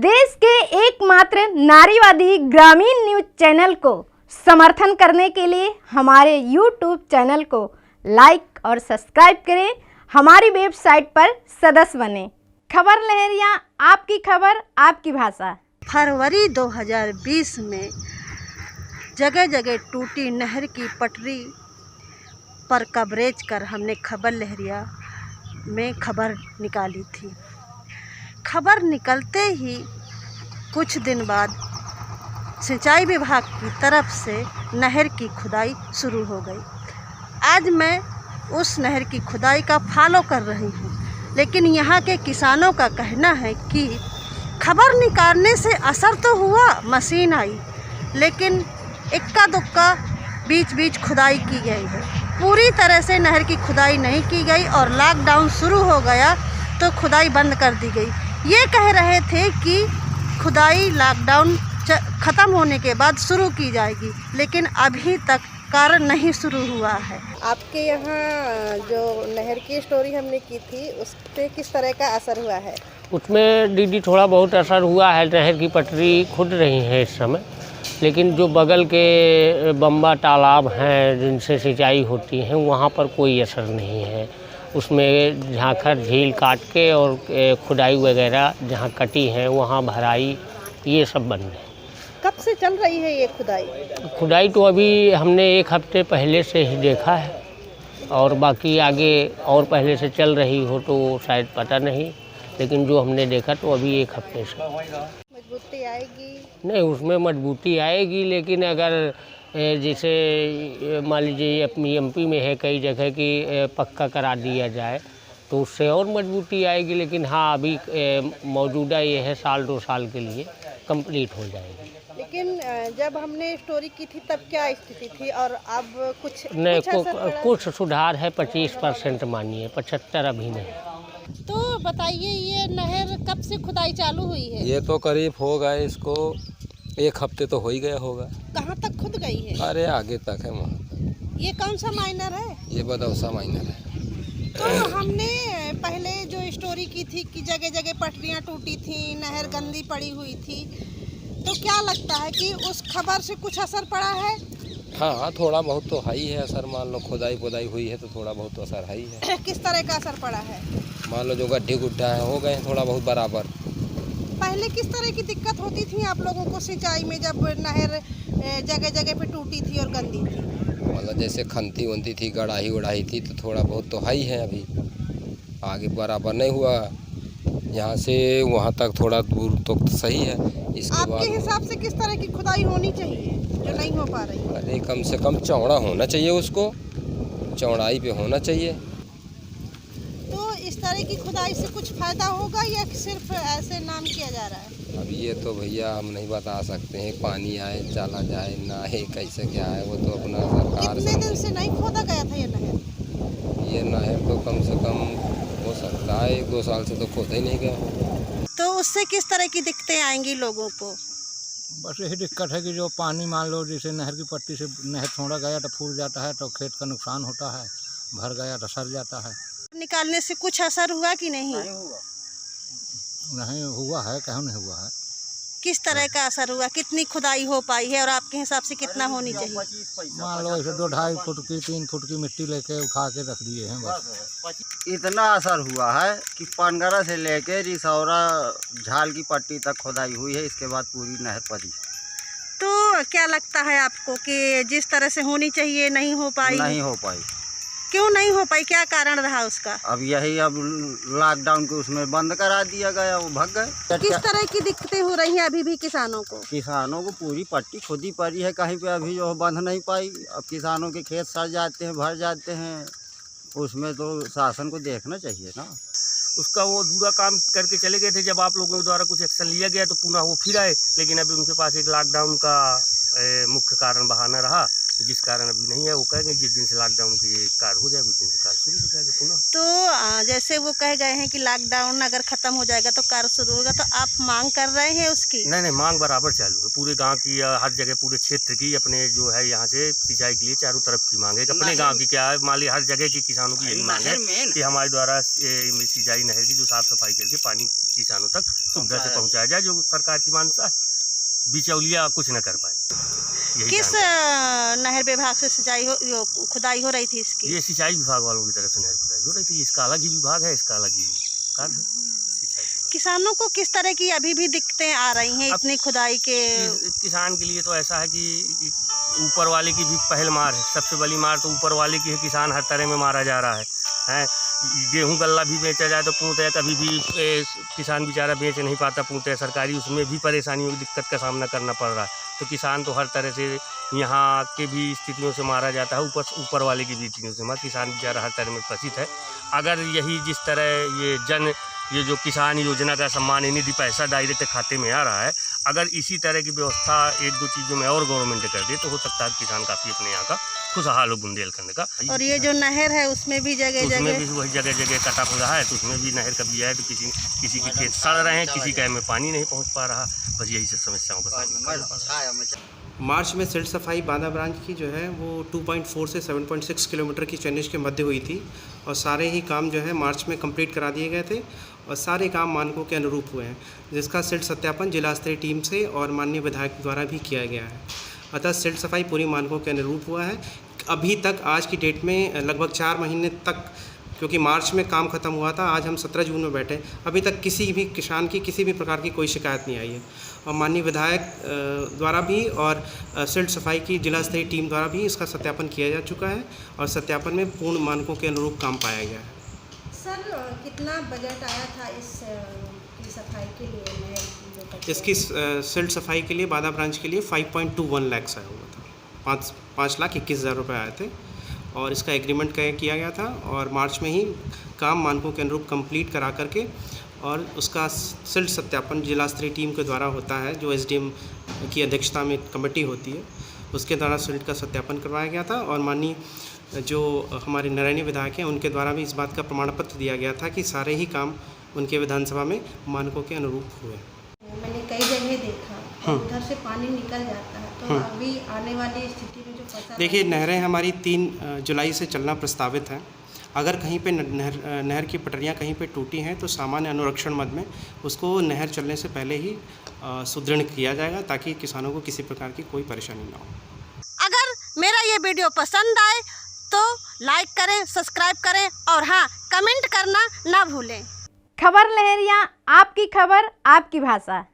देश के एकमात्र नारीवादी ग्रामीण न्यूज चैनल को समर्थन करने के लिए हमारे YouTube चैनल को लाइक और सब्सक्राइब करें। हमारी वेबसाइट पर सदस्य बने। खबर लहरिया, आपकी खबर आपकी भाषा। फरवरी 2020 में जगह जगह टूटी नहर की पटरी पर कवरेज कर हमने खबर लहरिया में खबर निकाली थी। खबर निकलते ही कुछ दिन बाद सिंचाई विभाग की तरफ से नहर की खुदाई शुरू हो गई। आज मैं उस नहर की खुदाई का फॉलो कर रही हूँ, लेकिन यहाँ के किसानों का कहना है कि खबर निकालने से असर तो हुआ, मशीन आई, लेकिन इक्का दुक्का बीच बीच खुदाई की गई है। पूरी तरह से नहर की खुदाई नहीं की गई और लॉकडाउन शुरू हो गया तो खुदाई बंद कर दी गई। ये कह रहे थे कि खुदाई लॉकडाउन ख़त्म होने के बाद शुरू की जाएगी, लेकिन अभी तक कार्य नहीं शुरू हुआ है। आपके यहाँ जो नहर की स्टोरी हमने की थी उस पर किस तरह का असर हुआ है? उसमें दीदी थोड़ा बहुत असर हुआ है। नहर की पटरी खुद रही है इस समय, लेकिन जो बगल के बम्बा तालाब हैं जिनसे सिंचाई होती है वहाँ पर कोई असर नहीं है। उसमें झांखर झील काट के और खुदाई वगैरह जहाँ कटी है वहाँ भराई, ये सब बंद है। कब से चल रही है ये खुदाई? खुदाई तो अभी हमने 1 हफ्ते पहले से ही देखा है, और बाकी आगे और पहले से चल रही हो तो शायद पता नहीं, लेकिन जो हमने देखा तो अभी 1 हफ्ते से। मजबूती आएगी? नहीं, उसमें मजबूती आएगी, लेकिन अगर जैसे मान लीजिए अपनी एमपी में है कई जगह कि पक्का करा दिया जाए तो उससे और मजबूती आएगी। लेकिन हाँ, अभी मौजूदा ये है 1-2 साल के लिए कंप्लीट हो जाएगी। लेकिन जब हमने स्टोरी की थी तब क्या स्थिति थी और अब कुछ नहीं, कुछ सुधार है। 25% मानिए, 75 अभी नहीं। तो बताइए, ये नहर कब से खुदाई चालू हुई है? ये तो करीब हो गए, इसको 1 हफ्ते तो हो ही गया होगा। कहाँ तक खुद गई है? अरे आगे तक है वहाँ। ये कौन सा माइनर है? ये बदौसा माइनर है। तो हमने पहले जो स्टोरी की थी कि जगह जगह पटरियाँ टूटी थी, नहर गंदी पड़ी हुई थी, तो क्या लगता है कि उस खबर से कुछ असर पड़ा है? हाँ, थोड़ा बहुत तो है ही है असर। मान लो खुदाई हुई है तो थोड़ा बहुत तो असर है ही है। किस तरह का असर पड़ा है? मान लो जो गड्ढे गुड्ढा है हो गए थोड़ा बहुत बराबर। पहले किस तरह की दिक्कत होती थी आप लोगों को सिंचाई में जब नहर जगह जगह पे टूटी थी और गंदी थी? मतलब जैसे खंती वंती थी, गड़ाही उड़ाही थी, तो थोड़ा बहुत तो है ही है। अभी आगे बराबर नहीं हुआ, यहाँ से वहाँ तक थोड़ा दूर तो सही है। इसके आपके हिसाब से किस तरह की खुदाई होनी चाहिए जो नहीं हो पा रही? अरे कम से कम चौड़ा होना चाहिए, उसको चौड़ाई पे होना चाहिए। तो इस तरह की खुदाई से कुछ फायदा होगा या सिर्फ ऐसे नाम किया जा रहा है? अब ये तो भैया हम नहीं बता सकते हैं। पानी आए चला जाए ना है, कैसे क्या है वो तो अपना सरकार। कितने दिन से नहीं खोदा गया था ये नहर? ये नहर तो कम से कम हो सकता है 1-2 साल से तो खोदा ही नहीं गया। तो उससे किस तरह की दिक्कतें आएंगी लोगों को? बस यही दिक्कत है कि जो पानी मान लो जैसे नहर की पट्टी से नहर छोड़ा गया तो फूल जाता है तो खेत का नुकसान होता है, भर गया तो सड़ जाता है। निकालने से कुछ असर हुआ कि नहीं? नहीं हुआ है, क्यों नहीं हुआ है। किस तरह का असर हुआ? कितनी खुदाई हो पाई है और आपके हिसाब से कितना होनी चाहिए? मान लो ऐसे 2-2.5 फुट की 3 फुट की मिट्टी लेके उठा के रख दिए हैं बस। इतना असर हुआ है कि पनगरा से लेके रिसौरा झाल की पट्टी तक खुदाई हुई है, इसके बाद पूरी नहर पड़ी। तो क्या लगता है आपको कि जिस तरह से होनी चाहिए नहीं हो पाई? नहीं हो पाई। क्यों नहीं हो पाई, क्या कारण रहा उसका? अब यही अब लॉकडाउन के उसमें बंद करा दिया गया, वो भाग गए। किस तरह की दिक्कतें हो रही हैं अभी भी किसानों को? किसानों को पूरी पट्टी खुदी पड़ी है, कहीं पे अभी जो बंध नहीं पाई। अब किसानों के खेत सड़ जाते हैं, भर जाते हैं, उसमें तो शासन को देखना चाहिए ना। उसका वो अधूरा काम करके चले गए थे। जब आप लोगों के द्वारा कुछ एक्शन लिया गया तो पुनः वो फिर आए, लेकिन अभी उनके पास एक लॉकडाउन का मुख्य कारण बहाना रहा, जिस कारण अभी नहीं है। वो कहेंगे जिस दिन से लॉकडाउन की कार्य हो जाएगा उस दिन से कार्य शुरू हो जाएगा पुनः। तो जैसे वो कह गए हैं कि लॉकडाउन अगर ख़त्म हो जाएगा तो कार्य शुरू होगा, तो आप मांग कर रहे हैं उसकी? नहीं, मांग बराबर चालू है। पूरे गांव की, हर जगह, पूरे क्षेत्र की, अपने जो है यहाँ से सिंचाई के लिए चारों तरफ की मांग है। अपने गाँव की क्या है, मान ली हर जगह की किसानों की यही मांग है कि हमारे द्वारा सिंचाई नहर की जो साफ सफाई करके पानी किसानों तक सुविधा से पहुंचाया जाए, जो सरकार की मानसा है। बिचौलिया कुछ न कर पाए। यही किस जानकारी। नहर विभाग से खुदाई हो रही थी इसकी? ये सिंचाई विभाग वालों की तरफ से नहर खुदाई हो रही थी। इसका अलग ही विभाग है, इसका अलग ही कार्य है, सिंचाई विभाग। किसानों को किस तरह की अभी भी दिक्कतें आ रही हैं इतनी खुदाई के? किसान के लिए तो ऐसा है कि ऊपर वाले की भी पहल मार है। सबसे बड़ी मार तो ऊपर वाले की है। किसान हर तरह में मारा जा रहा है। गेहूं गल्ला भी बेचा जाए तो पूर्णतः कभी भी किसान बेचारा बेच नहीं पाता। पूर्णतः सरकारी उसमें भी परेशानियों की दिक्कत का सामना करना पड़ रहा है। तो किसान तो हर तरह से यहाँ के भी स्थितियों से मारा जाता है, ऊपर वाले की भी स्थितियों से किसान बेचारा हर तरह में ग्रसित है। अगर यही जिस तरह ये जो किसान योजना का सम्मान निधि पैसा डायरेक्ट खाते में आ रहा है, अगर इसी तरह की व्यवस्था एक दो चीज़ों में और गवर्नमेंट कर दे तो हो सकता है किसान काफ़ी अपने यहाँ का खुशहाल हो बुंदेलखंड का। और ये जो नहर है उसमें भी जगह वही जगह कटा हो रहा है, तो उसमें भी नहर कभी आए तो किसी के खेत सड़ रहे हैं, किसी के में पानी नहीं पहुँच पा रहा। बस यही सब समस्याओं का सामना। मार्च में सिल्ट सफाई बांदा ब्रांच की जो है वो 2.4 से 7.6 किलोमीटर की चेनेज के मध्य हुई थी और सारे ही काम जो है मार्च में कंप्लीट करा दिए गए थे और सारे काम मानकों के अनुरूप हुए हैं, जिसका सिल्ट सत्यापन जिला स्तरीय टीम से और माननीय विधायक द्वारा भी किया गया है। अतः सिल्ट सफाई पूरी मानकों के अनुरूप हुआ है। अभी तक आज की डेट में लगभग 4 महीने तक, क्योंकि मार्च में काम खत्म हुआ था, आज हम 17 जून में बैठे, अभी तक किसी भी किसान की किसी भी प्रकार की कोई शिकायत नहीं आई है। और माननीय विधायक द्वारा भी और सिल्ट सफाई की जिला स्तरीय टीम द्वारा भी इसका सत्यापन किया जा चुका है और सत्यापन में पूर्ण मानकों के अनुरूप काम पाया गया है। सर, कितना बजट आया था इस सफाई के लिए? इसकी सिल्ट सफाई के लिए बांदा ब्रांच के लिए 5.21 लाख आया हुआ था। 5,21,000 रुपये आए थे और इसका एग्रीमेंट किया गया था और मार्च में ही काम मानकों के अनुरूप कंप्लीट करा करके और उसका सिल्ट सत्यापन जिला स्तरीय टीम के द्वारा होता है, जो एसडीएम की अध्यक्षता में कमेटी होती है, उसके द्वारा सिल्ट का सत्यापन करवाया गया था। और माननीय जो हमारे नारायणी विधायक हैं उनके द्वारा भी इस बात का प्रमाण पत्र दिया गया था कि सारे ही काम उनके विधानसभा में मानकों के अनुरूप हुए। मैंने कई जगह देखा उधर से पानी निकल जाता है, तो अभी आने वाली स्थिति में जो फसल, देखिए, नहरें हमारी 3 जुलाई से चलना प्रस्तावित हैं। अगर कहीं पे नहर की पटरियाँ कहीं पे टूटी हैं तो सामान्य अनुरक्षण मद में उसको नहर चलने से पहले ही सुदृढ़ किया जाएगा, ताकि किसानों को किसी प्रकार की कोई परेशानी ना हो। अगर मेरा ये वीडियो पसंद आए तो लाइक करें, सब्सक्राइब करें और हाँ, कमेंट करना ना भूलें। खबर लहरिया, आपकी खबर आपकी भाषा।